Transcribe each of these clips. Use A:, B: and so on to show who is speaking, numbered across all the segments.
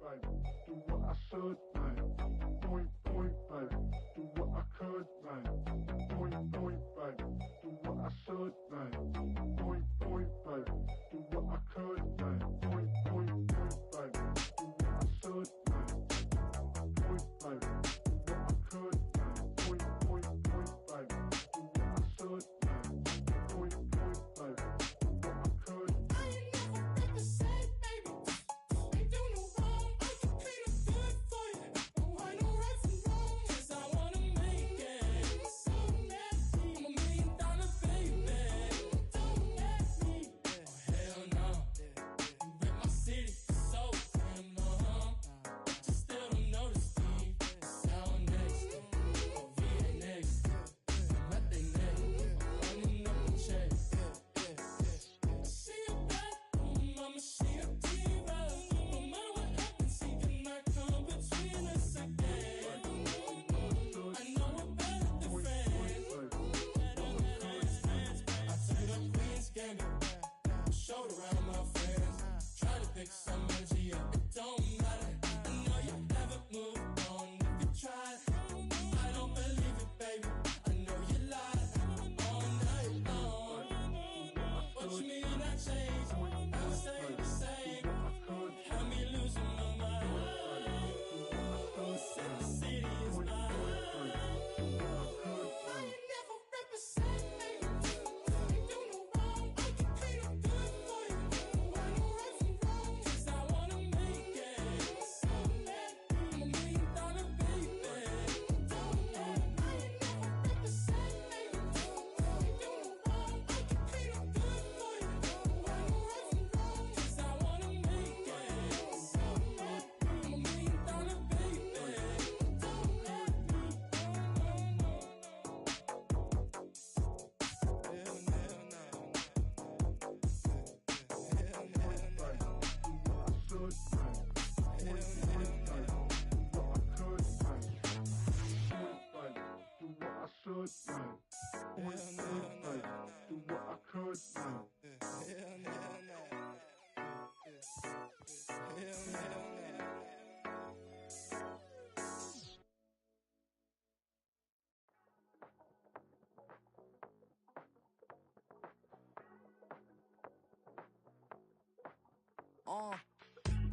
A: Do what I should, man. Point, point, baby. Do what I could, man. Point, point, baby. Do what I should, man. Point, point, baby. Do what I could, man. Point, point, point, baby. Do what I should, man. Point, baby. Do what I could, man. Point, point, point, baby. Do what I should, man. Point, point, baby. Do what I could.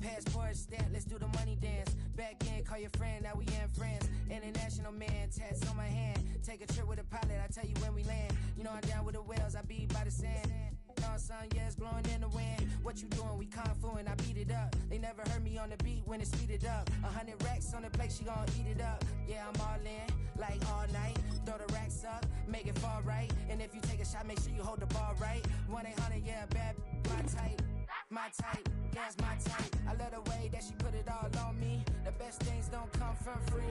B: Passport stamp, let's do the money dance. Back in, call your friend, now we in France. International man, tats on my hand. Take a trip with a pilot, I tell you when we land. You know I'm down with the whales, I be by the sand. Sun, yeah, it's blowing in the wind. What you doing? We kung fu and I beat it up. They never heard me on the beat when it's speeded up. 100 racks on the plate, she gon' eat it up. Yeah, I'm all in, like all night. Throw the racks up, make it fall right. And if you take a shot, make sure you hold the ball right. 1-800, yeah, bad, my type. My type, yeah, it's my type. I love the way that she put it all on me. The best things don't come from free.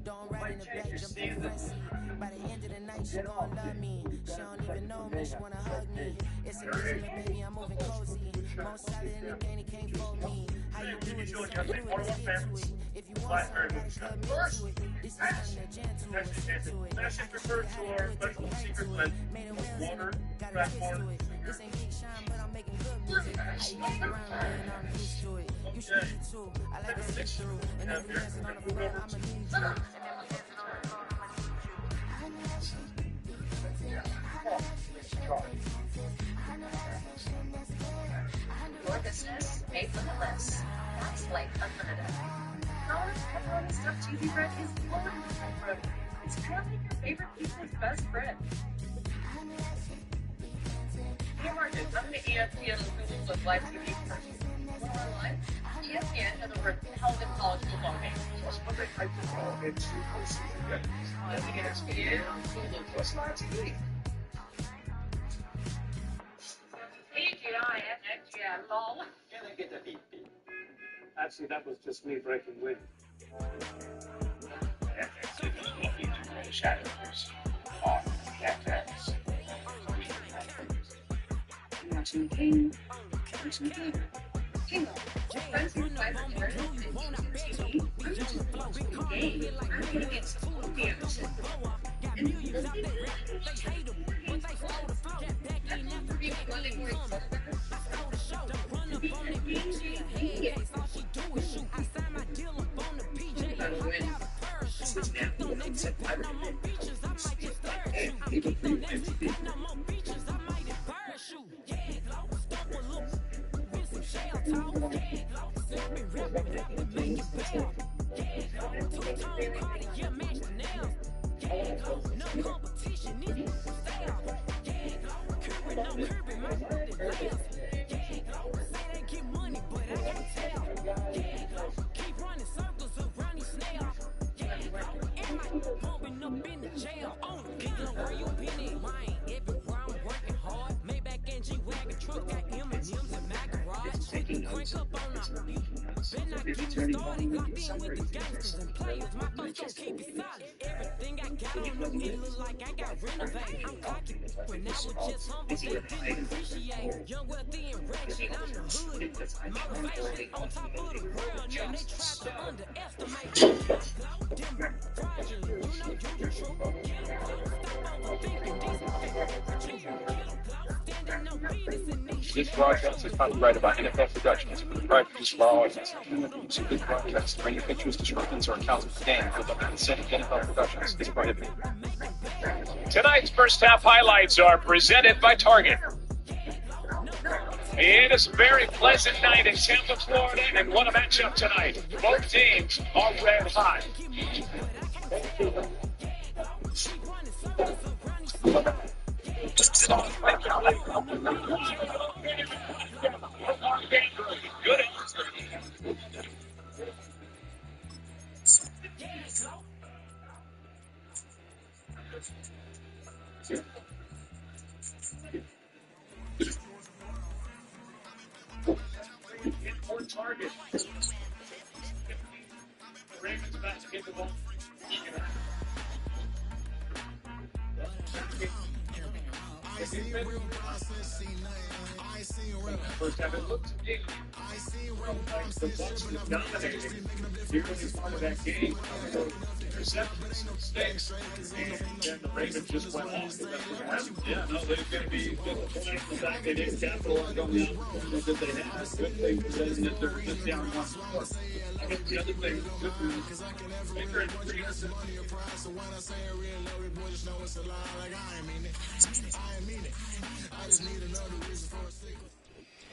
B: Don't ride in the back, jump in the front seat. By the end of the night, she gon' love me. She don't even know me, she wanna hug me. It's a Christmas, baby, I'm moving cozy. Most solid in the game, he can't fold me. How you do it, it's so fluid, let's get to it. If you want something, gotta commit to it. This is something that gentle, let's stick to it.
C: That shit refers to our special secret blend. Water, craft corn.
B: This ain't big shine, but I'm making good music. I eat around me and I'm used to it. You should eat too. I like to stick through. And if you're dancing on the floor, I'ma need you. And if you're dancing on the floor, I'ma need you.
D: Your business, made for the list. That's like unlimited. Our pepperoni stuffed cheesy bread is loaded with pepperoni. It's kind of like your favorite pizza's best friend. Hey Marcus, I'm an ESPN Hulu with live TV first. Live? ESPN has over 1,000 college football games.
C: Plus, what they like to call it to postseason games.
D: Let's get ESPN Hulu plus live TV. AGI, lol.
C: Can I get a beep beep? Actually, that was just me breaking wind. Actually, this is what we do in the shadows. On cafe.
D: watching the game. Watching the game. Hey, look, friends and five years and YouTube TV. I'm just watching the game. I'm gonna get some movie action. And the movie that I'm really running more excited about to be a game TV. By the way, this is now except I
E: This broadcast is copyrighted by NFL Productions for the right to use law and so this broadcast, any pictures, descriptions, or accounts of the game without the consent of NFL Productions is prohibited.
F: Tonight's first half highlights are presented by Target. It is a very pleasant night in Tampa, Florida, and what a matchup tonight. Both teams are red hot. Good answer. Target. Ravens about to get the ball. First time it looked to me like the Bucs were dominating here in this part of that game. Interceptions, mistakes, and then the Ravens just went off. So that's what happened. Yeah, no, they're going to be disappointed in the fact they didn't capitalize on the opportunities that they had. Good thing for them that they're just down 1-4. I guess the other thing, good for Baker and Freeze.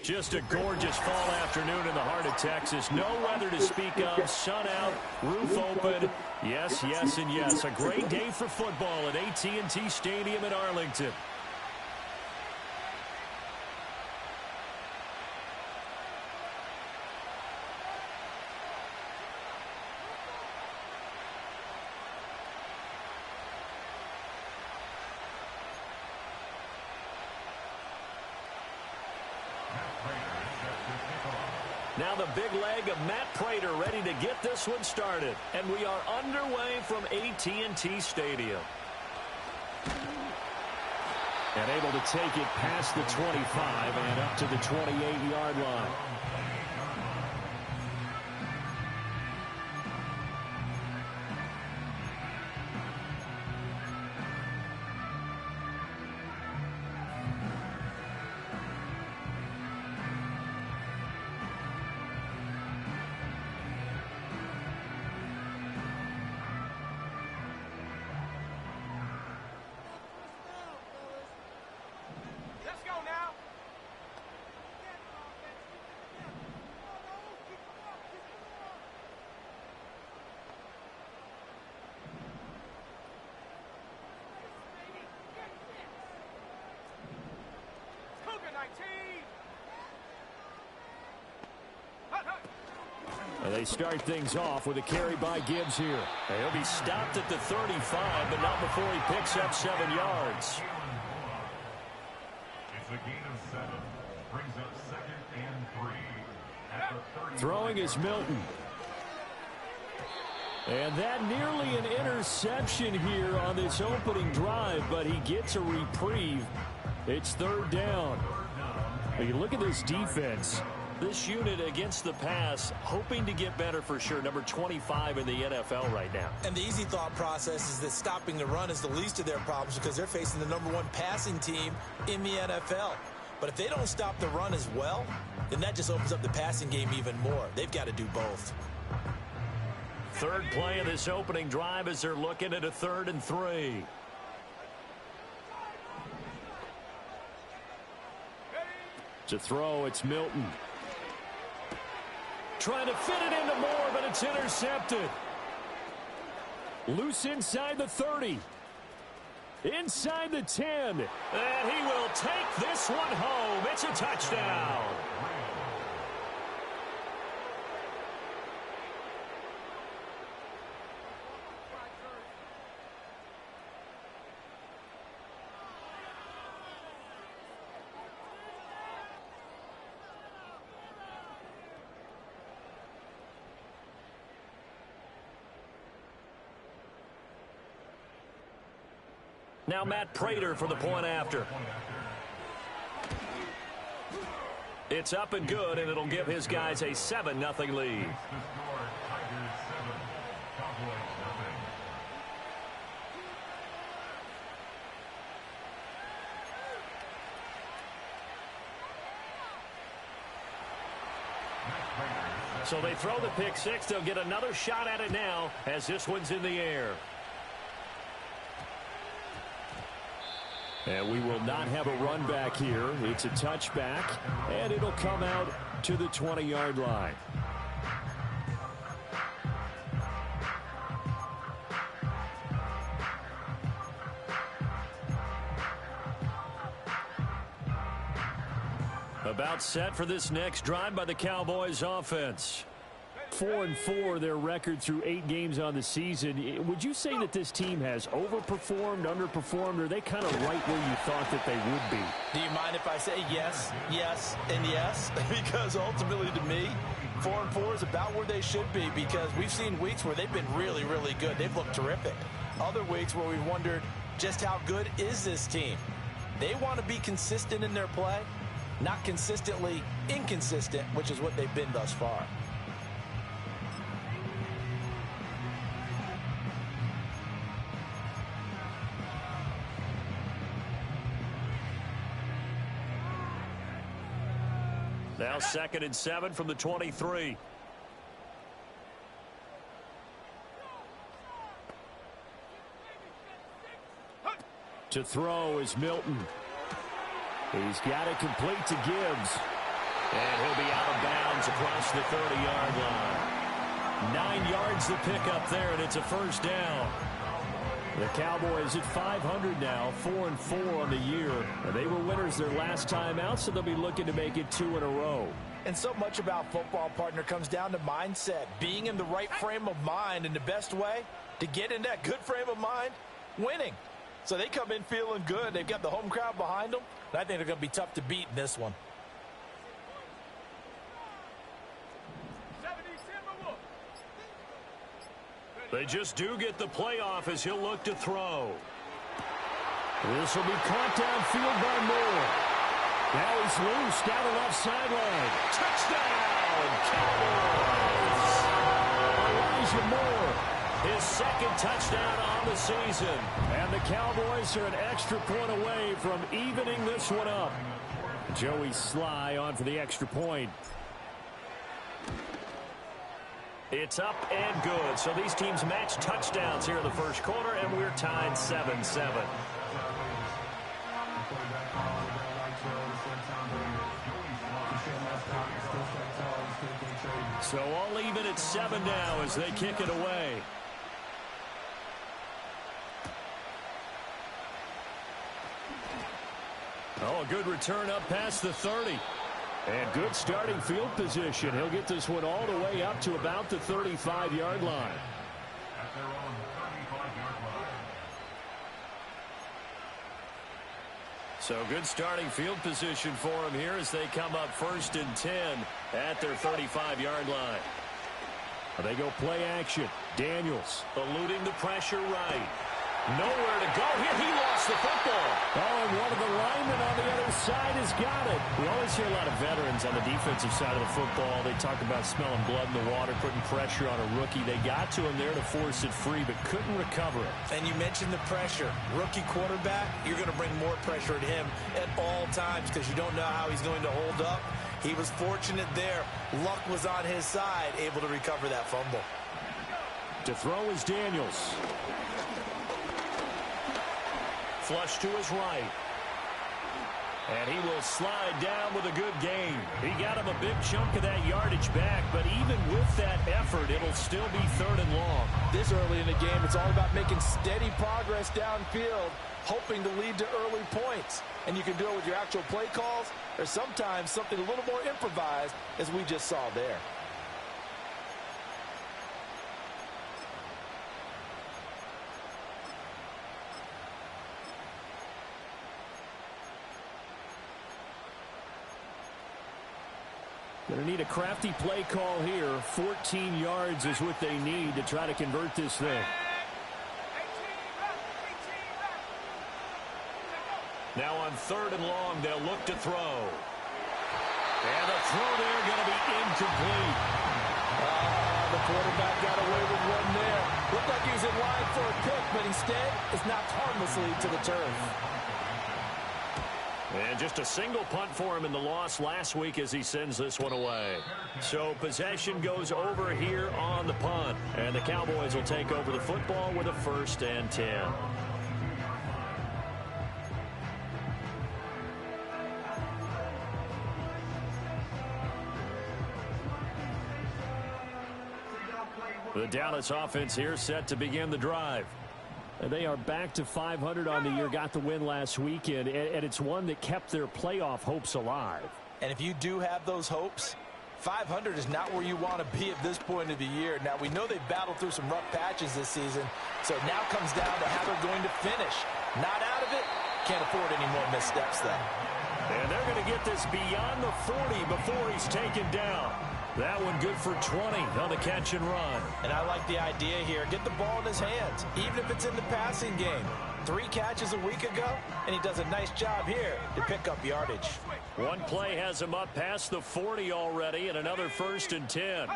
G: Just a gorgeous fall afternoon in the heart of Texas. No weather to speak of. Sun out, roof open. Yes, yes, and yes. A great day for football at AT&T Stadium in Arlington. Now the big leg of Matt Prater ready to get this one started. And we are underway from AT&T Stadium. And able to take it past the 25 and up to the 28-yard line. And they start things off with a carry by Gibbs here. He'll be stopped at the 35, but not before he picks up 7 yards.
H: It's a gain of 7. Brings up 2nd and 3. At the
G: Throwing is Milton. And that nearly an interception here on this opening drive, but he gets a reprieve. It's 3rd down. You look at this defense. This unit against the pass, hoping to get better for sure. Number 25 in the NFL right now.
I: And the easy thought process is that stopping the run is the least of their problems because they're facing the #1 passing team in the NFL. But if they don't stop the run as well, then that just opens up the passing game even more. They've got to do both.
G: Third play of this opening drive as they're looking at a 3rd and 3. To throw, it's Milton. Trying to fit it into Moore, but it's intercepted. Loose inside the 30. Inside the 10. And he will take this one home. It's a touchdown. Now Matt Prater for the point after. It's up and good, and it'll give his guys a 7-0 lead. So they throw the pick six. They'll get another shot at it now as this one's in the air. And we will not have a run back here. It's a touchback, and it'll come out to the 20-yard line. About set for this next drive by the Cowboys offense. 4-4 their record through 8 games on the season. Would you say that this team has overperformed, underperformed, or are they kind of right where you thought that they would be?
I: Do you mind if I say yes, yes, and yes? Because ultimately to me, 4-4 is about where they should be because we've seen weeks where they've been really, really good. They've looked terrific. Other weeks where we've wondered just how good is this team? They want to be consistent in their play, not consistently inconsistent, which is what they've been thus far.
G: Now 2nd and 7 from the 23. To throw is Milton. He's got it complete to Gibbs. And he'll be out of bounds across the 30-yard line. 9 yards to pick up there, and it's a first down. The Cowboys at 500 now, 4-4 on the year. They were winners their last time out, so they'll be looking to make it 2 in a row.
I: And so much about football, partner, comes down to mindset. Being in the right frame of mind, and the best way to get in that good frame of mind, winning. So they come in feeling good. They've got the home crowd behind them. And I think they're going to be tough to beat in this one.
G: They just do get the playoff as he'll look to throw. This will be caught downfield by Moore. Now he's loose down the left sideline. Touchdown, Cowboys! Elijah Moore, his 2nd touchdown on the season. And the Cowboys are an extra point away from evening this one up. Joey Sly on for the extra point. It's up and good. So these teams match touchdowns here in the first quarter, and we're tied 7-7. So all even at 7 now as they kick it away. Oh, a good return up past the 30. And good starting field position. He'll get this one all the way up to about the 35-yard line. So good starting field position for him here as they come up 1st and 10 at their 35-yard line. They go play action. Daniels eluding the pressure right. Nowhere to go here. He lost the football.
J: Oh, and one of the linemen on the other side has got it.
G: We always hear a lot of veterans on the defensive side of the football. They talk about smelling blood in the water, putting pressure on a rookie. They got to him there to force it free, but couldn't recover it.
I: And you mentioned the pressure. Rookie quarterback, you're going to bring more pressure at him at all times because you don't know how he's going to hold up. He was fortunate there. Luck was on his side, able to recover that fumble.
G: To throw is Daniels. Flush to his right. And he will slide down with a good gain. He got him a big chunk of that yardage back, but even with that effort, it'll still be 3rd and long.
I: This early in the game, it's all about making steady progress downfield, hoping to lead to early points. And you can do it with your actual play calls, or sometimes something a little more improvised, as we just saw there.
G: Going to need a crafty play call here. 14 yards is what they need to try to convert this thing. Now on 3rd and long, they'll look to throw. And the throw there going to be incomplete.
I: The quarterback got away with one there. Looked like he was in line for a pick, but instead it's knocked harmlessly to the turf.
G: And just a single punt for him in the loss last week as he sends this one away. So possession goes over here on the punt. And the Cowboys will take over the football with a 1st and 10. The Dallas offense here set to begin the drive. They are back to 500 on the year, got the win last weekend, and it's one that kept their playoff hopes alive.
I: And if you do have those hopes, 500 is not where you want to be at this point of the year. Now, we know they've battled through some rough patches this season, so it now comes down to how they're going to finish. Not out of it, can't afford any more missteps, though.
G: And they're going to get this beyond the 40 before he's taken down. That one good for 20 on the catch and run.
I: And I like the idea here. Get the ball in his hands, even if it's in the passing game. 3 catches a week ago, and he does a nice job here to pick up yardage.
G: One play has him up past the 40 already, and another 1st and 10.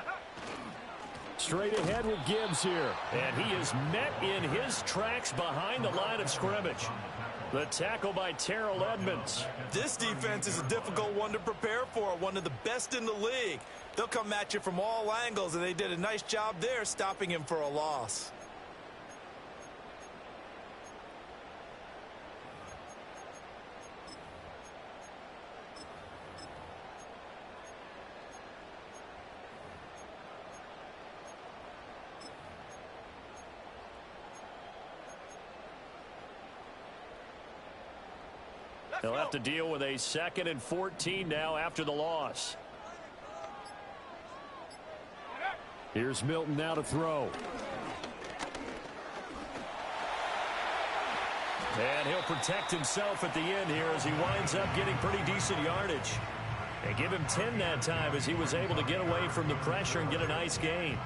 G: Straight ahead with Gibbs here. And he is met in his tracks behind the line of scrimmage. The tackle by Terrell Edmonds.
I: This defense is a difficult one to prepare for, one of the best in the league. They'll come at you from all angles, and they did a nice job there stopping him for a loss.
G: They'll have to deal with a 2nd and 14 now after the loss. Here's Milton now to throw. And he'll protect himself at the end here as he winds up getting pretty decent yardage. They give him 10 that time as he was able to get away from the pressure and get a nice gain.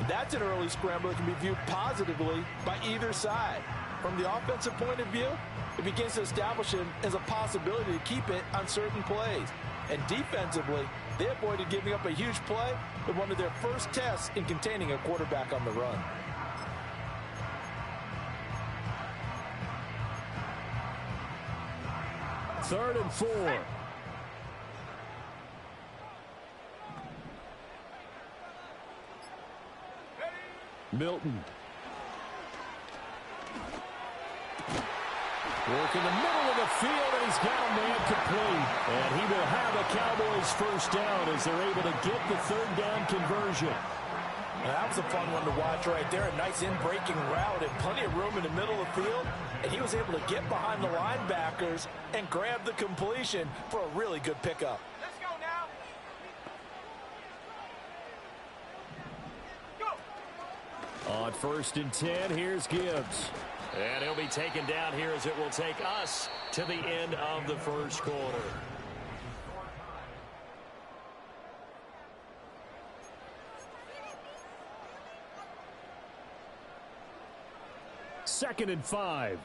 I: That's an early scramble that can be viewed positively by either side. From the offensive point of view, it begins to establish him as a possibility to keep it on certain plays. And defensively, they avoided giving up a huge play with one of their first tests in containing a quarterback on the run.
G: Third and 4. Milton. Work in the middle of the field, and he's got a man complete. And he will have a Cowboys first down as they're able to get the 3rd down conversion.
I: And that was a fun one to watch right there. A nice in-breaking route and plenty of room in the middle of the field. And he was able to get behind the linebackers and grab the completion for a really good pickup.
K: Let's go now. Go.
G: On 1st and 10, here's Gibbs. And he'll be taken down here as it will take us to the end of the first quarter.
J: 2nd and 5.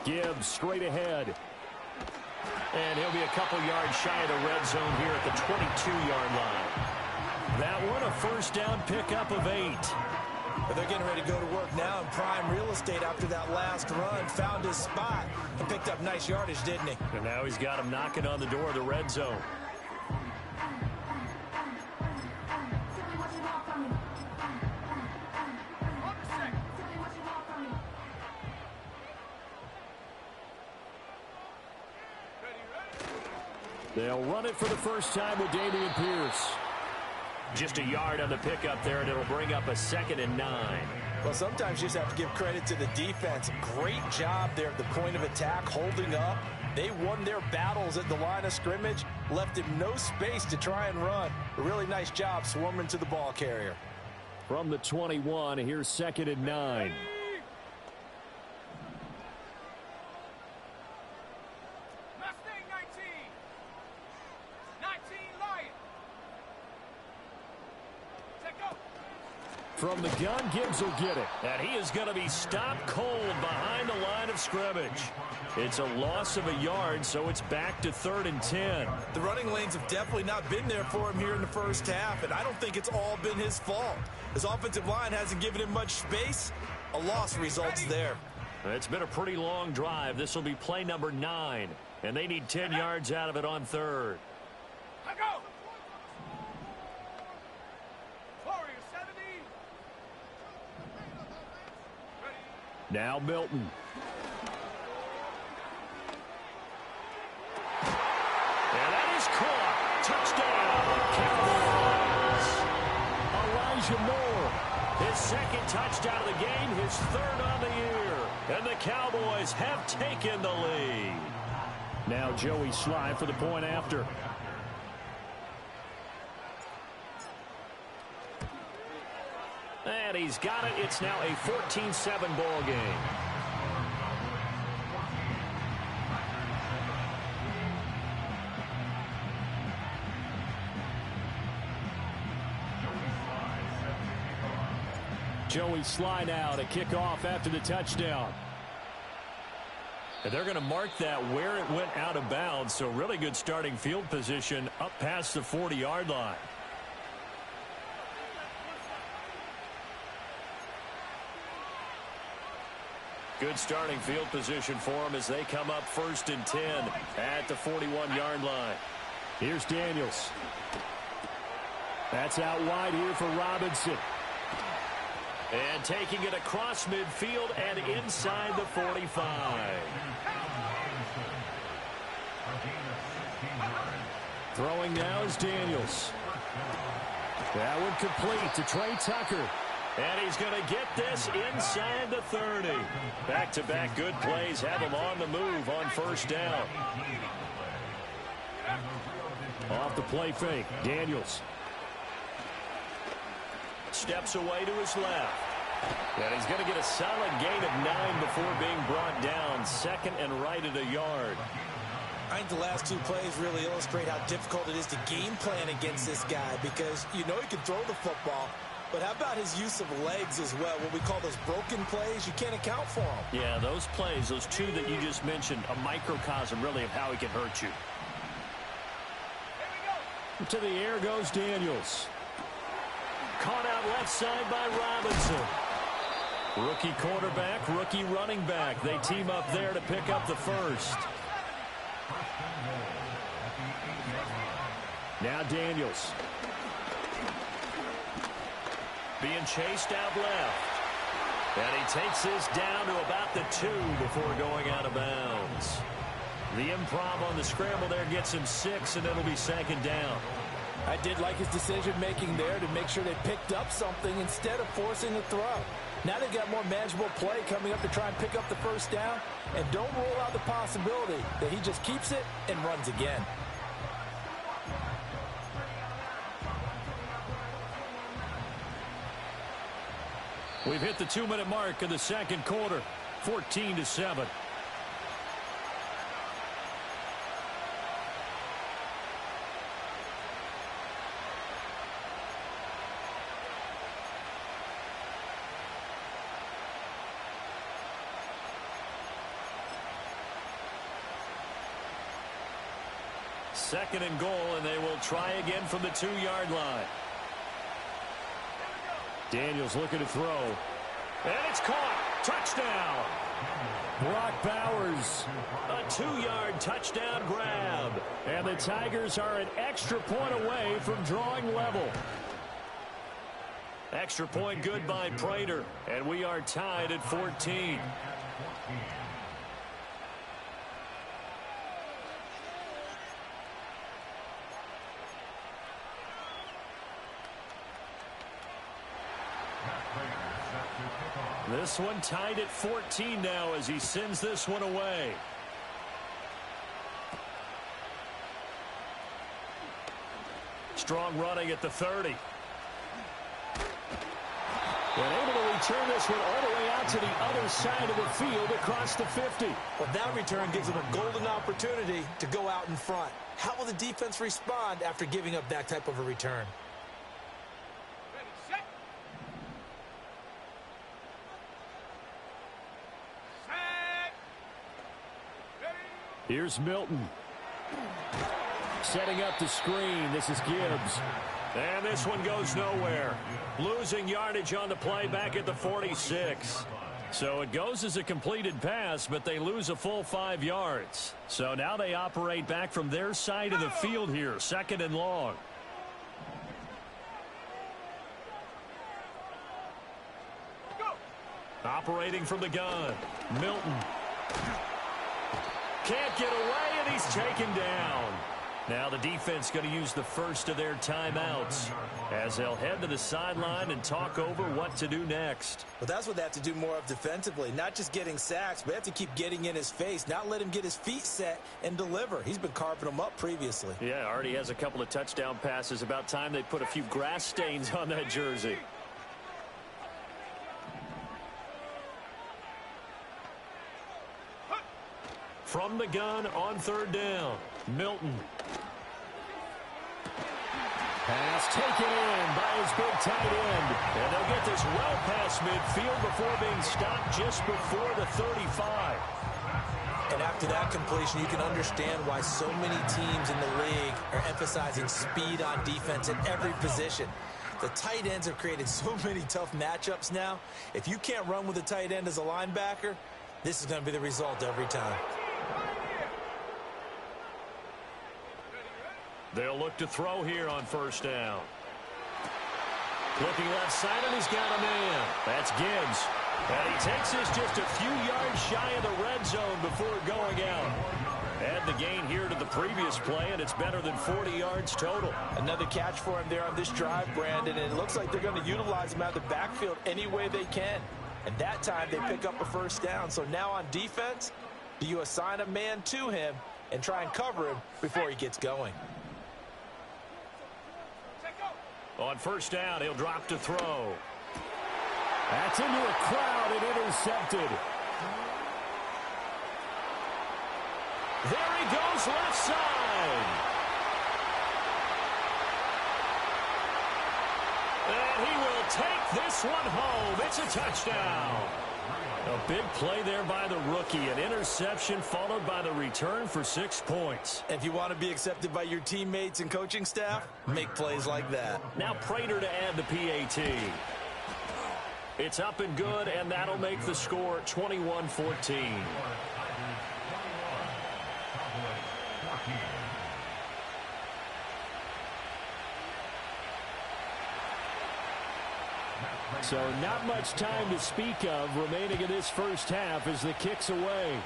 J: Gibbs straight ahead.
G: And he'll be a couple yards shy of the red zone here at the 22-yard line. That one a first down pickup of 8.
I: But they're getting ready to go to work now in prime real estate after that last run. Found his spot and picked up nice yardage, didn't he?
G: And now he's got him knocking on the door of the red zone.
J: They'll run it for the first time with Dameon Pierce.
G: Just a yard on the pickup there, and it'll bring up a 2nd and 9.
I: Well, sometimes you just have to give credit to the defense. Great job there at the point of attack, holding up. They won their battles at the line of scrimmage, left him no space to try and run. A really nice job swarming to the ball carrier.
J: From the 21, here's 2nd and 9. From the gun, Gibbs will get it.
G: And he is going to be stopped cold behind the line of scrimmage. It's a loss of a yard, so it's back to 3rd and 10.
I: The running lanes have definitely not been there for him here in the first half, and I don't think it's all been his fault. His offensive line hasn't given him much space. A loss results there.
G: It's been a pretty long drive. This will be play number 9, and they need 10 yards out of it on 3rd.
J: Now Milton.
G: And that is caught. Touchdown, Cowboys.
J: Elijah Moore.
G: His 2nd touchdown of the game, his 3rd on the year. And the Cowboys have taken the lead.
J: Now Joey Sly for the point after.
G: And he's got it. It's now a 14-7 ball game.
J: Joey Sly now to kick off after the touchdown.
G: And they're going to mark that where it went out of bounds. So really good starting field position up past the 40-yard line. Good starting field position for them as they come up 1st and 10 at the 41-yard line.
J: Here's Daniels. That's out wide here for Robinson.
G: And taking it across midfield and inside the 45.
J: Throwing now is Daniels. That one complete to Trey Tucker.
G: And he's going to get this inside the 30. Back-to-back good plays have him on the move on 1st down.
J: Off the play fake, Daniels.
G: Steps away to his left. And he's going to get a solid gain of 9 before being brought down. 2nd and right at a yard.
I: I think the last 2 plays really illustrate how difficult it is to game plan against this guy, because you know he can throw the football, but how about his use of legs as well? What we call those broken plays, you can't account for them.
G: Yeah, those plays, those 2 that you just mentioned, a microcosm really of how he can hurt you.
J: To the air goes Daniels.
G: Caught out left side by Robinson. Rookie quarterback, rookie running back. They team up there to pick up the 1st.
J: Now Daniels.
G: Being chased out left. And he takes this down to about the 2 before going out of bounds. The improv on the scramble there gets him 6, and it'll be 2nd down.
I: I did like his decision-making there to make sure they picked up something instead of forcing a throw. Now they've got more manageable play coming up to try and pick up the 1st down, and don't rule out the possibility that he just keeps it and runs again.
G: We've hit the 2-minute mark of the 2nd quarter, 14-7. second and goal, and they will try again from the 2-yard line.
J: Daniels looking to throw.
G: And it's caught. Touchdown.
J: Brock Bowers.
G: A 2-yard touchdown grab.
J: And the Tigers are an extra point away from drawing level.
G: Extra point good by Prater. And we are tied at 14. This one tied at 14 now as he sends this one away. Strong running at the 30.
J: And able to return this one all the way out to the other side of the field across the 50.
I: Well, that return gives them a golden opportunity to go out in front. How will the defense respond after giving up that type of a return?
J: Here's Milton. Setting up the screen. This is Gibbs.
G: And this one goes nowhere. Losing yardage on the play back at the 46. So it goes as a completed pass, but they lose a full 5 yards. So now they operate back from their side of the field here, second and long. Operating from the gun, Milton. Can't get away, and he's taken down. Now the defense going to use the first of their timeouts as they'll head to the sideline and talk over what to do next.
I: Well, that's what they have to do more of defensively, not just getting sacks, but they have to keep getting in his face, not let him get his feet set and deliver. He's been carving them up previously.
G: Yeah, already has a couple of touchdown passes. About time they put a few grass stains on that jersey. From the gun on third down, Milton.
J: Pass taken in by his big tight end.
G: And they'll get this well past midfield before being stopped just before the 35.
I: And after that completion, you can understand why so many teams in the league are emphasizing speed on defense at every position. The tight ends have created so many tough matchups now. If you can't run with a tight end as a linebacker, this is going to be the result every time.
G: They'll look to throw here on first down. Looking left side, and he's got a man. That's Gibbs. And he takes this just a few yards shy of the red zone before going out. Add the gain here to the previous play, and it's better than 40 yards total.
I: Another catch for him there on this drive, Brandon, and it looks like they're going to utilize him out of the backfield any way they can. And that time they pick up a first down. So now on defense, do you assign a man to him and try and cover him before he gets going?
G: On first down, he'll drop to throw.
J: That's into a crowd and intercepted.
G: There he goes left side. And he will take this one home. It's a touchdown. A big play there by the rookie. An interception followed by the return for 6 points.
I: If you want to be accepted by your teammates and coaching staff, make plays like that.
G: Now Prater to add the PAT. It's up and good, and that'll make the score 21-14.
J: So not much time to speak of remaining in this first half as the kick's away.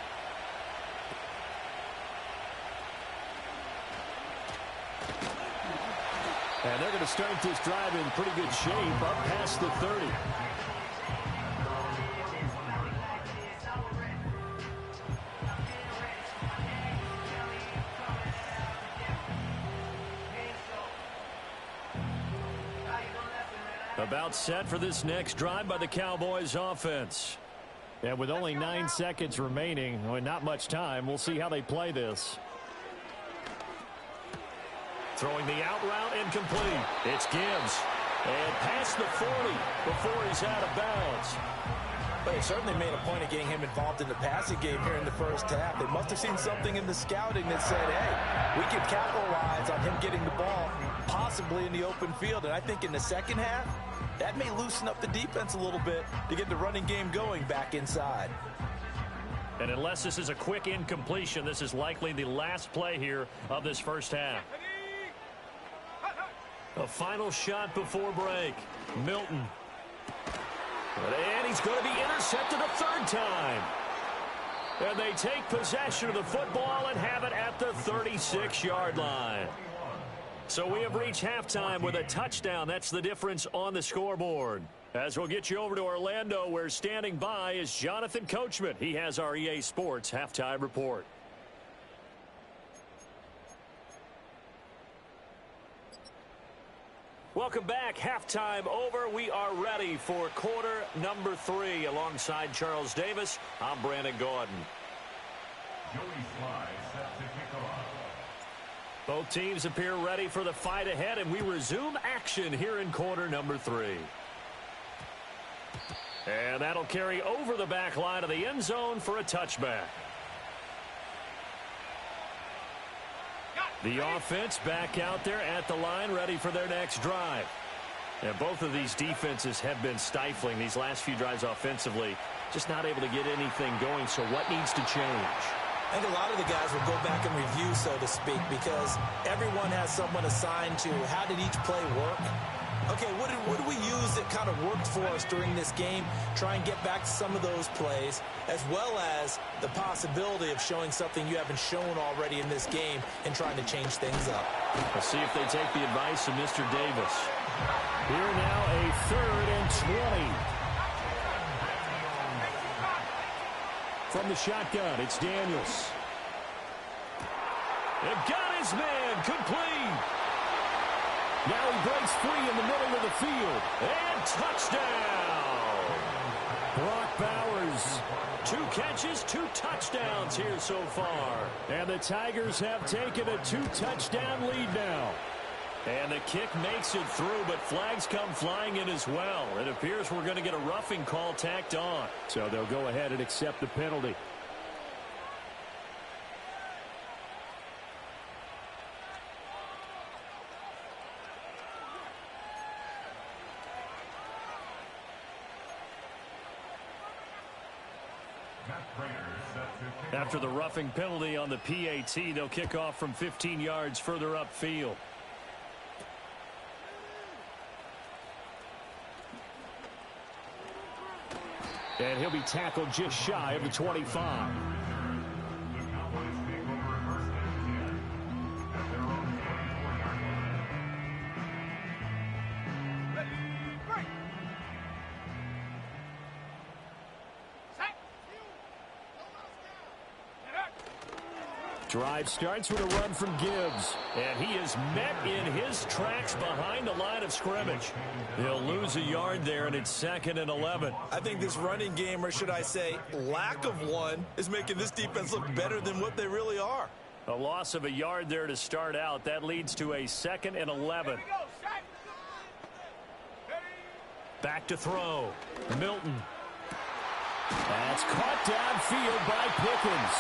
J: And they're going to start this drive in pretty good shape up past the 30.
G: About set for this next drive by the Cowboys offense.
J: And with only 9 seconds remaining, and not much time, we'll see how they play this.
G: Throwing the out route incomplete. It's Gibbs. And past the 40 before he's out of bounds.
I: But they certainly made a point of getting him involved in the passing game here in the first half. They must have seen something in the scouting that said, hey, we can capitalize on him getting the ball, possibly in the open field. And I think in the second half, that may loosen up the defense a little bit to get the running game going back inside.
G: And unless this is a quick incompletion, this is likely the last play here of this first half. A final shot before break. Milton. And he's going to be intercepted a third time. And they take possession of the football and have it at the 36-yard line. So we have reached halftime with a touchdown. That's the difference on the scoreboard. As we'll get you over to Orlando, where standing by is Jonathan Coachman. He has our EA Sports halftime report. Welcome back. Halftime over. We are ready for quarter number 3. Alongside Charles Davis, I'm Brandon Gordon.
H: Joey Sly set to kick off.
G: Both teams appear ready for the fight ahead, and we resume action here in quarter number 3. And that'll carry over the back line of the end zone for a touchback. The offense back out there at the line, ready for their next drive. And both of these defenses have been stifling these last few drives offensively. Just not able to get anything going, so what needs to change?
I: I think a lot of the guys will go back and review, so to speak, because everyone has someone assigned to how did each play work. Okay, what did we use that kind of worked for us during this game? Try and get back to some of those plays, as well as the possibility of showing something you haven't shown already in this game and trying to change things up.
G: Let's see if they take the advice of Mr. Davis. Here now, a 3rd and 20. From the shotgun, it's Daniels. They've got his man, complete. Now he breaks free in the middle of the field. And touchdown! Brock Bowers. 2 catches, 2 touchdowns here so far. And the Tigers have taken a 2-touchdown lead now. And the kick makes it through, but flags come flying in as well. It appears we're going to get a roughing call tacked on. So they'll go ahead and accept the penalty. After the roughing penalty on the PAT, they'll kick off from 15 yards further upfield. And he'll be tackled just shy of the 25. Drive starts with a run from Gibbs. And he is met in his tracks behind the line of scrimmage. He'll lose a yard there, and it's 2nd and 11.
I: I think this running game, or should I say lack of one, is making this defense look better than what they really are.
G: A loss of a yard there to start out. That leads to a 2nd and 11. Back to throw. Milton. That's caught downfield by Pickens.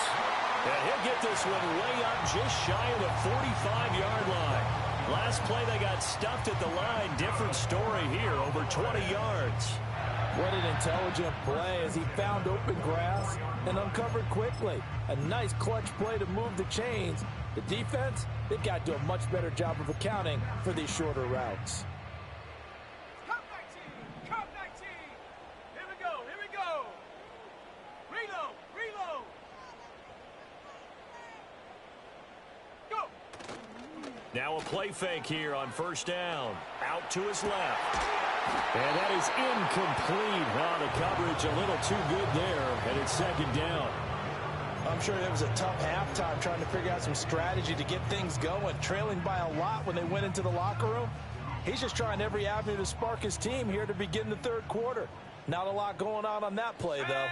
G: And he'll get this one way up just shy of the 45-yard line. Last play they got stuffed at the line. Different story here, over 20 yards.
I: What an intelligent play as he found open grass and uncovered quickly. A nice clutch play to move the chains. The defense, they've got to do a much better job of accounting for these shorter routes.
G: Now a play fake here on 1st down. Out to his left. And that is incomplete. Oh, the coverage a little too good there. And it's 2nd down.
I: I'm sure it was a tough halftime trying to figure out some strategy to get things going. Trailing by a lot when they went into the locker room. He's just trying every avenue to spark his team here to begin the 3rd quarter. Not a lot going on that play, though.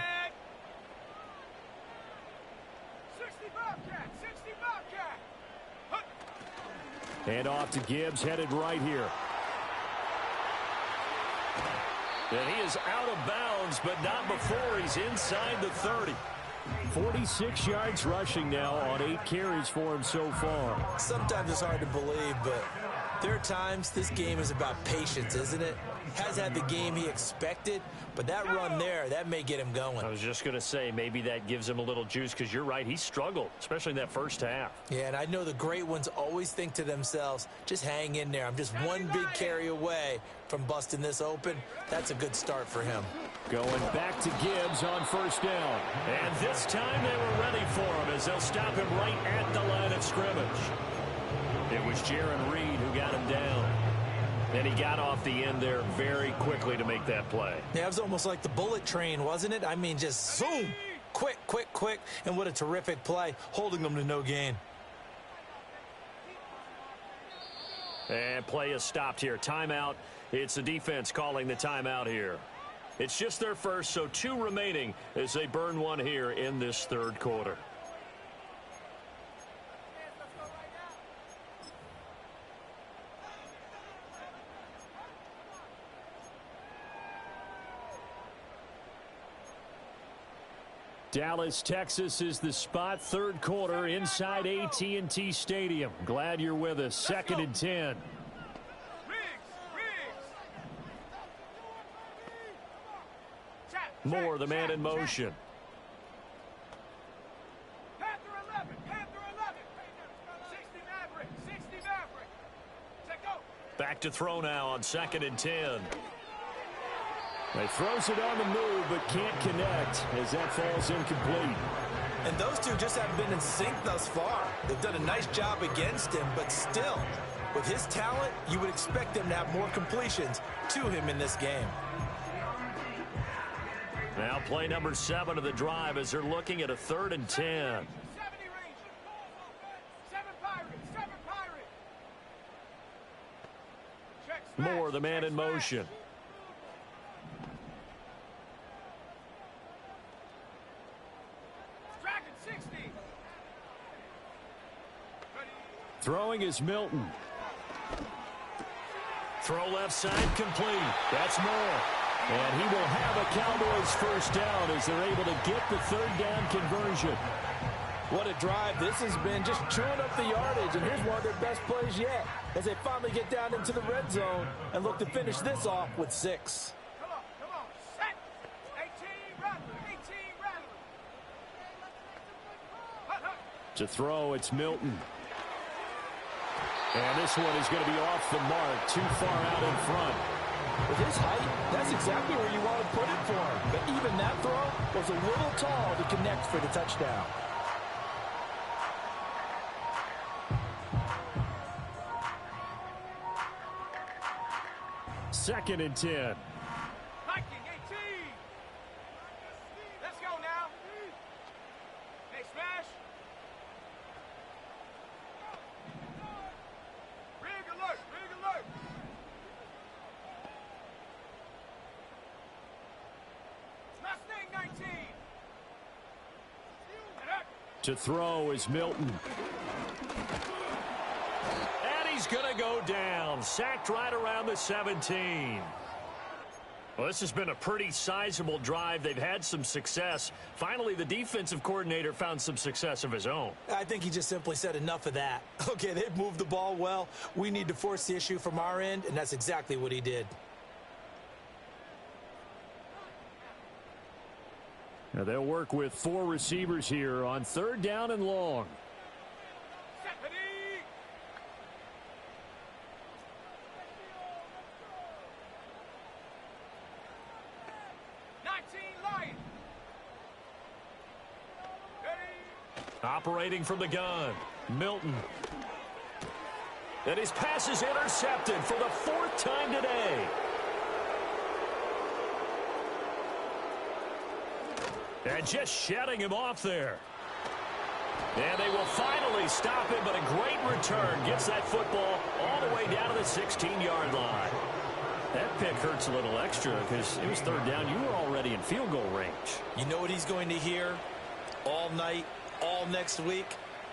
G: And off to Gibbs, headed right here. And he is out of bounds, but not before he's inside the 30.
J: 46 yards rushing now on 8 carries for him so far.
I: Sometimes it's hard to believe, but there are times this game is about patience, isn't it? Has had the game he expected, but that run there, that may get him going.
G: I was just going to say, maybe that gives him a little juice, because you're right, he struggled, especially in that first half.
I: Yeah, and I know the great ones always think to themselves, just hang in there. I'm just one big carry away from busting this open. That's a good start for him.
J: Going back to Gibbs on first down.
G: And this time they were ready for him as they'll stop him right at the line of scrimmage. It was Jaron Reed who got him down. And he got off the end there very quickly to make that play.
I: Yeah, it was almost like the bullet train, wasn't it? I mean, just zoom, quick, quick, quick. And what a terrific play, holding them to no gain.
G: And play is stopped here. Timeout. It's the defense calling the timeout here. It's just their first, so 2 remaining as they burn one here in this third quarter.
J: Dallas, Texas is the spot. Third quarter inside AT&T Stadium. Glad you're with us. 2nd and 10.
G: Moore, the man in motion.
K: Panther 11, Panther 11. 60 Maverick, 60 Maverick. Check go.
G: Back to throw now on 2nd and 10.
J: He throws it on the move, but can't connect as that falls incomplete.
I: And those two just haven't been in sync thus far. They've done a nice job against him, but still, with his talent, you would expect them to have more completions to him in this game.
G: Now play number 7 of the drive as they're looking at a 3rd and 10.
K: 70 Rangers. 7 Pirates, 7 Pirates. Check smash,
G: Moore, the man
K: check
G: in
K: smash.
G: motion.
K: Dragon 60.
J: Throwing is Milton.
G: Throw left side complete.
J: That's Moore. And he will have a Cowboys first down as they're able to get the 3rd down conversion.
I: What a drive this has been, just chewing up the yardage, and here's one of their best plays yet as they finally get down into the red zone and look to finish this off with 6.
K: Come on, set. 18 Rattler, 18 Rattler.
J: To throw, it's Milton. And this one is going to be off the mark, too far out in front.
I: With his height, that's exactly where you want to put it for him. But even that throw was a little tall to connect for the touchdown.
J: Second and 10.
K: Hiking 18. Let's go now. Hey, smash. Rig alert, rig alert. Mustang 19.
J: To throw is Milton.
G: And he's going to go down. Sacked right around the 17. Well, this has been a pretty sizable drive. They've had some success. Finally, the defensive coordinator found some success of his own.
I: I think he just simply said enough of that. Okay, they've moved the ball well. We need to force the issue from our end, and that's exactly what he did.
J: Now they'll work with 4 receivers here on 3rd down and long.
K: Stephanie. Lion.
G: Operating from the gun, Milton. And his pass is intercepted for the 4th time today. And just shedding him off there. And they will finally stop him, but a great return gets that football all the way down to the 16-yard line. That pick hurts a little extra because it was 3rd down. You were already in field goal range.
I: You know what he's going to hear all night, all next week?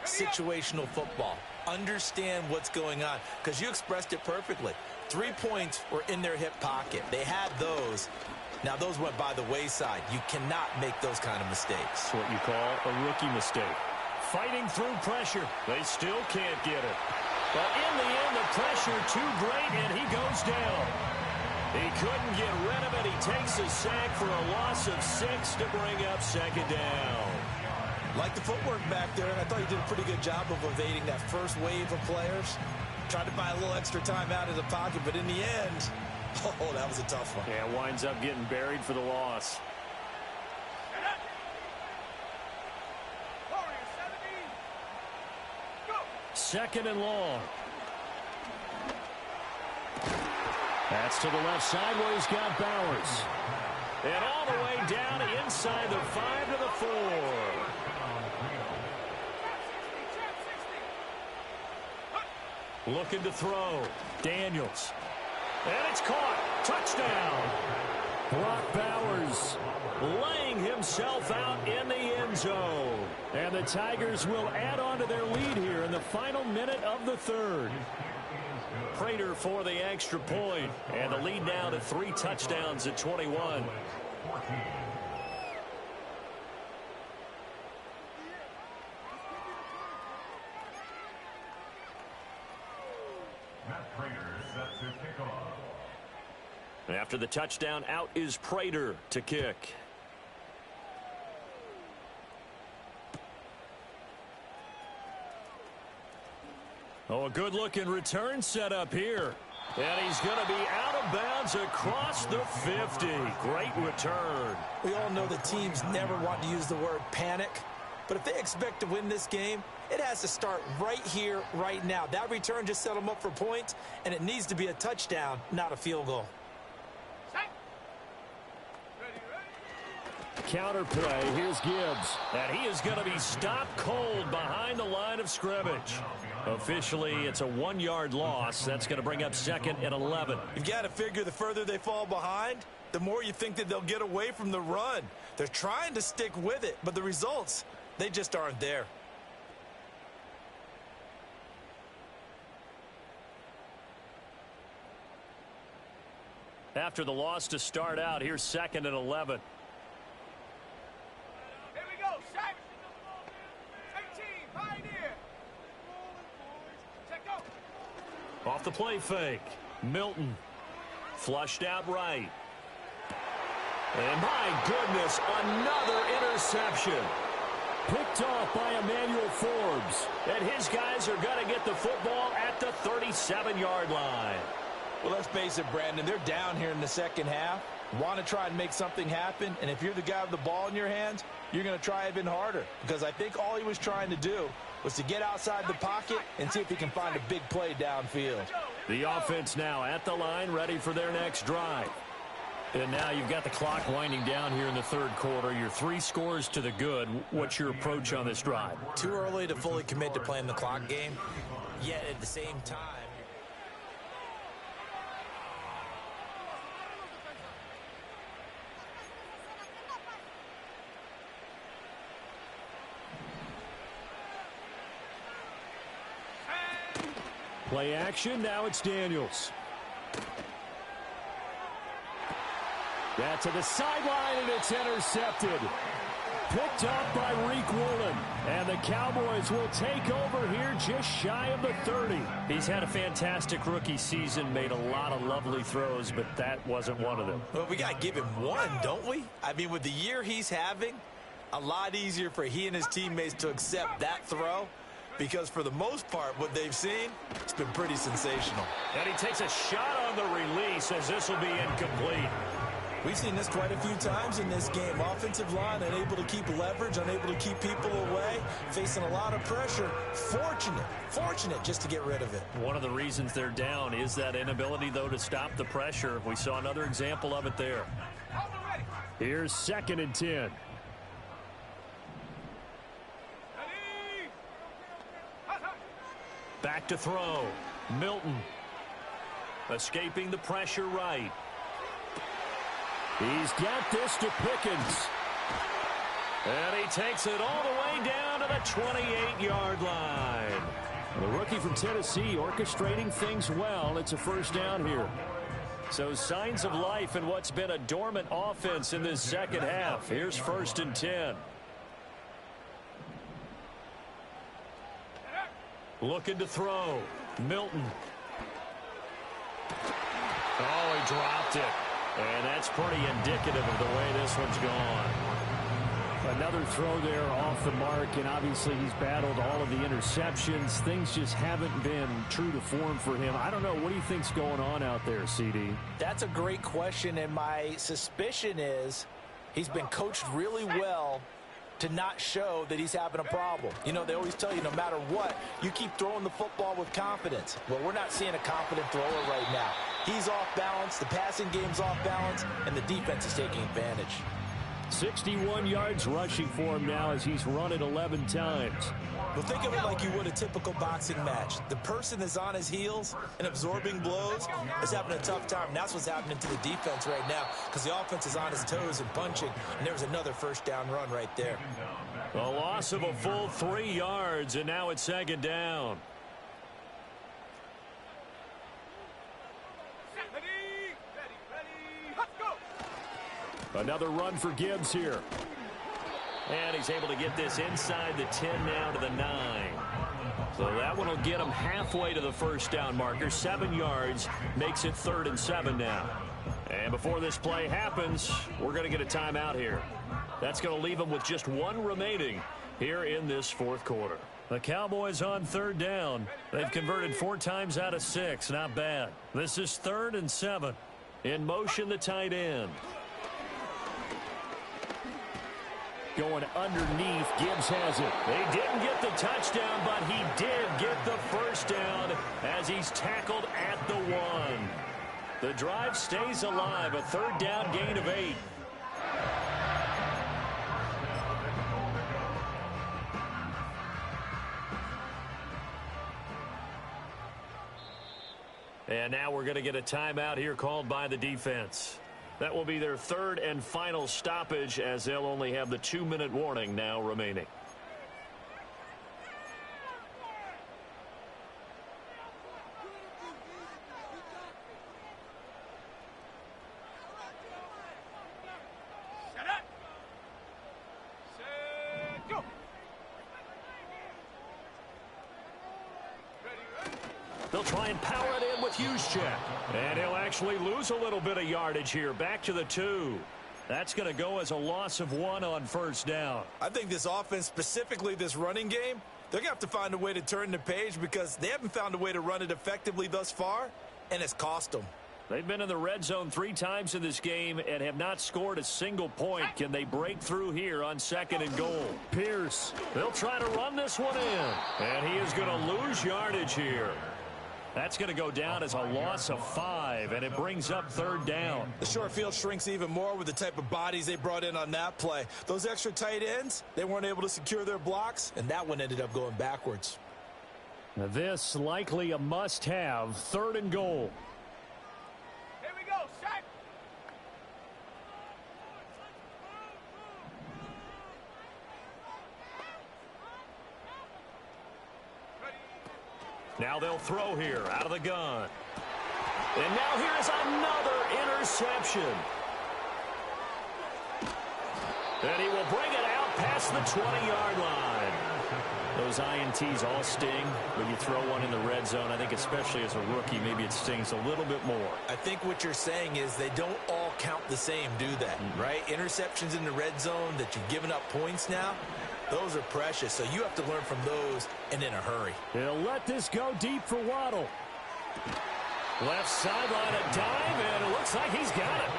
I: Situational football. understand what's going on, because you expressed it perfectly. 3 points were in their hip pocket. They had those. Now, those went by the wayside. You cannot make those kind of mistakes.
J: That's what you call a rookie mistake. Fighting through pressure. They still can't get it. But in the end, the pressure too great, and he goes down. He couldn't get rid of it. He takes a sack for a loss of 6 to bring up second down.
I: Like the footwork back there, and I thought he did a pretty good job of evading that first wave of players. Tried to buy a little extra time out of the pocket, but in the end, oh, that was a tough one.
J: Yeah, winds up getting buried for the loss. Second and long. That's to the left side where he's got Bowers. And all the way down inside the 5 to the 4. Looking to throw. Daniels. And it's caught. Touchdown. Brock Bowers laying himself out in the end zone. And the Tigers will add on to their lead here in the final minute of the third. Prater for the extra point. And the lead now to 3 touchdowns at 21. After the touchdown, out is Prater to kick. Oh, a good-looking return set up here. And he's going to be out of bounds across the 50. Great return.
I: We all know the teams never want to use the word panic. But if they expect to win this game, it has to start right here, right now. That return just set them up for points, and it needs to be a touchdown, not a field goal.
J: Counter play. Here's Gibbs. And he is going to be stopped cold behind the line of scrimmage. Officially, it's a 1-yard loss. That's going to bring up second and 11.
I: You've got to figure the further they fall behind, the more you think that they'll get away from the run. They're trying to stick with it, but the results, they just aren't there.
J: After the loss to start out, here's second and 11.
K: Here we go, Shaq. 18, Pioneer. Check out.
J: Off the play fake. Milton. Flushed out right. And my goodness, another interception. Picked off by Emmanuel Forbes. And his guys are going to get the football at the 37-yard line.
I: Well, let's face it, Brandon, they're down here in the second half. Want to try and make something happen, and if you're the guy with the ball in your hands, you're going to try even harder, because I think all he was trying to do was to get outside the pocket and see if he can find a big play downfield.
J: The offense now at the line, ready for their next drive. And now you've got the clock winding down here in the third quarter. You're 3 scores to the good. What's your approach on this drive?
I: Too early to fully commit to playing the clock game, yet at the same time,
J: play action, now it's Daniels. That to the sideline, and it's intercepted. Picked off by Reek Woolen. And the Cowboys will take over here just shy of the 30. He's had a fantastic rookie season, made a lot of lovely throws, but that wasn't one of them.
I: Well, we got to give him one, don't we? I mean, with the year he's having, a lot easier for he and his teammates to accept that throw, because for the most part, what they've seen, it's been pretty sensational.
J: And he takes a shot on the release as this will be incomplete.
I: We've seen this quite a few times in this game. Offensive line unable to keep leverage, unable to keep people away, facing a lot of pressure. Fortunate just to get rid of it.
J: One of the reasons they're down is that inability, though, to stop the pressure. We saw another example of it there. Here's second and 10. Back to throw. Milton. Escaping the pressure right. He's got this to Pickens. And he takes it all the way down to the 28-yard line. The rookie from Tennessee orchestrating things well. It's a first down here. So signs of life in what's been a dormant offense in this second half. Here's 1st and 10. Looking to throw. Milton. Oh, he dropped it. And that's pretty indicative of the way this one's gone. Another throw there off the mark, and obviously he's battled all of the interceptions. Things just haven't been true to form for him. I don't know. What do you think's going on out there, CD?
I: That's a great question, and my suspicion is he's been coached really well to not show that he's having a problem. You know, they always tell you no matter what, you keep throwing the football with confidence. Well, we're not seeing a confident thrower right now. He's off balance, the passing game's off balance, and the defense is taking advantage.
J: 61 yards rushing for him now as he's run it 11 times.
I: Well, think of it like you would a typical boxing match. The person that's on his heels and absorbing blows is having a tough time. And that's what's happening to the defense right now because the offense is on his toes and punching, and there's another first down run right there.
J: A loss of a full 3 yards, and now it's 2nd down. Another run for Gibbs here. And he's able to get this inside the 10 now to the 9. So that one will get him halfway to the first down marker. 7 yards makes it 3rd and 7 now. And before this play happens, we're going to get a timeout here. That's going to leave him with just 1 remaining here in this 4th quarter. The Cowboys on 3rd down. They've converted 4 times out of 6. Not bad. This is 3rd and 7. In motion, the tight end. Going underneath, Gibbs has it. They didn't get the touchdown, but he did get the first down as he's tackled at the 1. The drive stays alive, a 3rd down gain of 8. And now we're going to get a timeout here called by the defense. That will be their 3rd and final stoppage as they'll only have the 2-minute warning now remaining. They'll try and power it in with Juszczyk. And he'll actually lose a little bit of yardage here. Back to the 2. That's going to go as a loss of 1 on first down.
I: I think this offense, specifically this running game, they're going to have to find a way to turn the page because they haven't found a way to run it effectively thus far, and it's cost them.
J: They've been in the red zone 3 times in this game and have not scored a single point. Can they break through here on 2nd and goal? Pierce, they'll try to run this one in. And he is going to lose yardage here. That's going to go down as a loss of 5, and it brings up 3rd down.
I: The short field shrinks even more with the type of bodies they brought in on that play. Those extra tight ends, they weren't able to secure their blocks, and that one ended up going backwards.
J: Now this likely a must-have, 3rd and goal.
K: Here we go, set.
J: Now they'll throw here out of the gun. And now here's another interception. And he will bring it out past the 20-yard line. Those INTs all sting when you throw one in the red zone. I think especially as a rookie, maybe it stings a little bit more.
I: I think what you're saying is they don't all count the same, do that, right? Interceptions in the red zone that you've given up points now, those are precious, so you have to learn from those and in a hurry.
J: He'll let this go deep for Waddle. Left sideline a dive, and it looks like he's got it.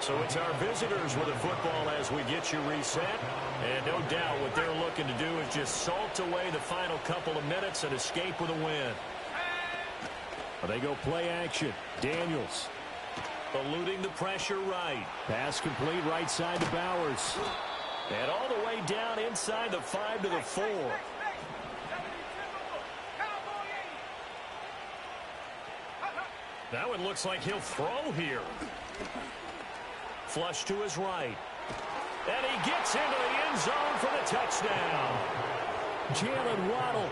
J: So it's our visitors with the football as we get you reset. And no doubt what they're looking to do is just salt away the final couple of minutes and escape with a win. They go play action. Daniels eluding the pressure right. Pass complete right side to Bowers. And all the way down inside the 5 to the 4. Now it looks like he'll throw here. Flush to his right. And he gets into the end zone for the touchdown. Jalen Waddle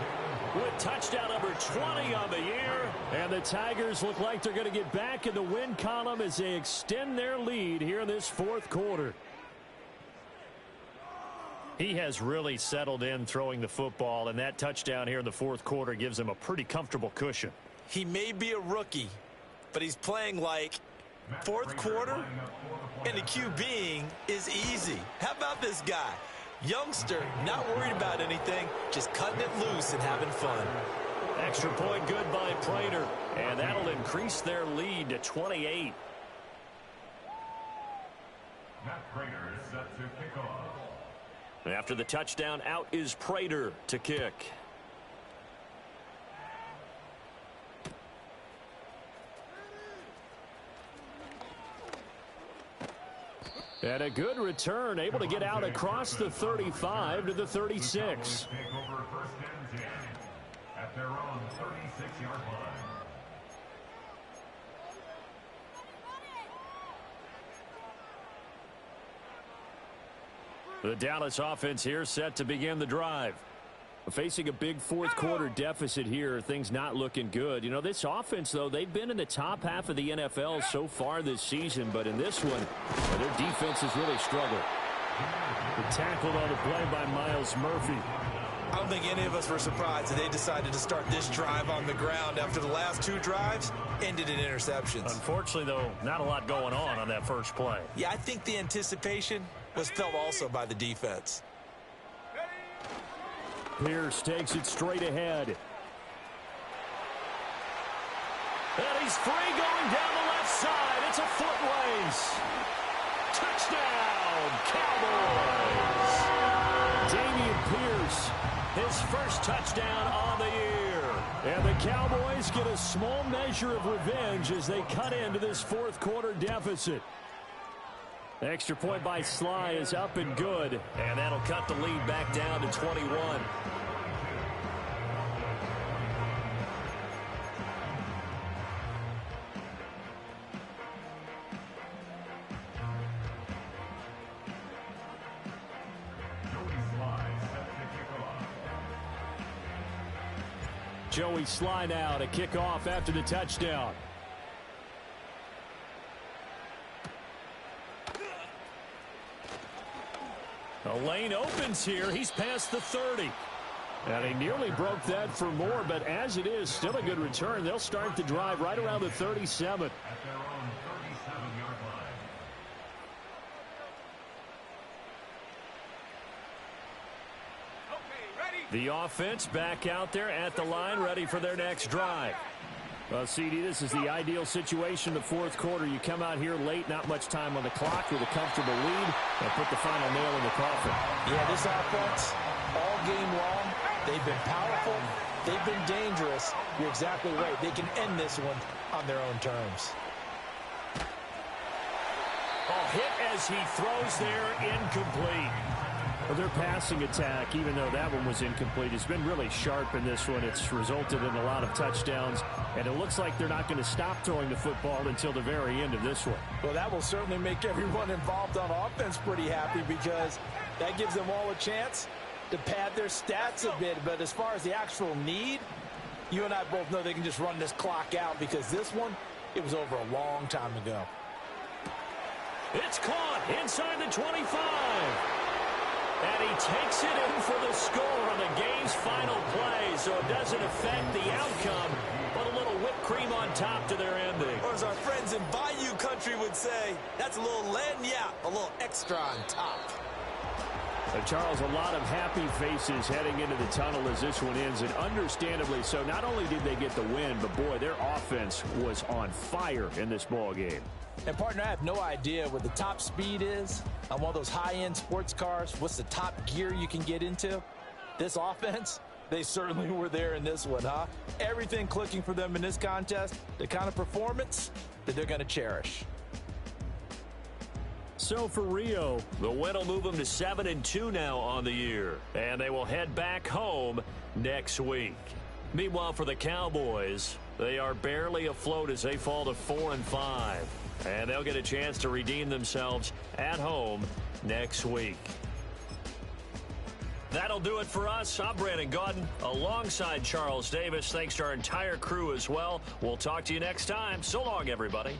J: with touchdown number 20 on the year. And the Tigers look like they're going to get back in the win column as they extend their lead here in this fourth quarter. He has really settled in throwing the football, and that touchdown here in the fourth quarter gives him a pretty comfortable cushion.
I: He may be a rookie, but he's playing like fourth quarter, and the QBing is easy. How about this guy? Youngster, not worried about anything, just cutting it loose and having fun.
J: Extra point good by Prater, and that'll increase their lead to 28.
H: Matt Prater is set to kick off.
J: After the touchdown, out is Prater to kick. And a good return, able to get out across the 35 to the 36.
H: Take over first and 10 at their own 36-yard line.
J: The Dallas offense here set to begin the drive. Facing a big fourth quarter deficit here, things not looking good. You know, this offense, though, they've been in the top half of the NFL so far this season, but in this one, their defense has really struggled. Tackled on the play by Myles Murphy.
I: I don't think any of us were surprised that they decided to start this drive on the ground after the last two drives ended in interceptions.
J: Unfortunately, though, not a lot going on that first play.
I: Yeah, I think the anticipation was felt also by the defense.
J: Pierce takes it straight ahead. And he's free going down the left side. It's a foot race. Touchdown, Cowboys. Dameon Pierce, his first touchdown on the year. And the Cowboys get a small measure of revenge as they cut into this fourth quarter deficit. Extra point by Sly is up and good, and that'll cut the lead back down to 21. Joey Sly now to kick off after the touchdown. The lane opens here. He's past the 30. And he nearly broke that for more, but as it is, still a good return. They'll start the drive right around the 37.
H: At their own 37-yard line.
J: The offense back out there at the line, ready for their next drive. Well, CD, this is the ideal situation in the fourth quarter. You come out here late, not much time on the clock with a comfortable lead, and put the final nail in the coffin.
I: Yeah, this offense, all game long, they've been powerful, they've been dangerous. You're exactly right. They can end this one on their own terms.
J: Hit as he throws there, incomplete. Well, their passing attack, even though that one was incomplete, has been really sharp in this one. It's resulted in a lot of touchdowns, and it looks like they're not going to stop throwing the football until the very end of this one.
I: Well, that will certainly make everyone involved on offense pretty happy because that gives them all a chance to pad their stats a bit. But as far as the actual need, you and I both know they can just run this clock out because this one, it was over a long time ago.
J: It's caught inside the 25. And he takes it in for the score on the game's final play, so it doesn't affect the outcome, but a little whipped cream on top to their ending.
I: Or as our friends in Bayou country would say, that's a little lagniappe, a little extra on top.
J: Charles, a lot of happy faces heading into the tunnel as this one ends, and understandably so. Not only did they get the win, but boy, their offense was on fire in this ball game.
I: And partner, I have no idea what the top speed is on one of those high-end sports cars. What's the top gear you can get into? This offense, they certainly were there in this one, huh? Everything clicking for them in this contest, the kind of performance that they're going to cherish.
J: So for Rio, the win will move them to 7-2 now on the year, and they will head back home next week. Meanwhile, for the Cowboys, they are barely afloat as they fall to 4-5. And they'll get a chance to redeem themselves at home next week.
G: That'll do it for us. I'm Brandon Gaudin alongside Charles Davis. Thanks to our entire crew as well. We'll talk to you next time. So long, everybody.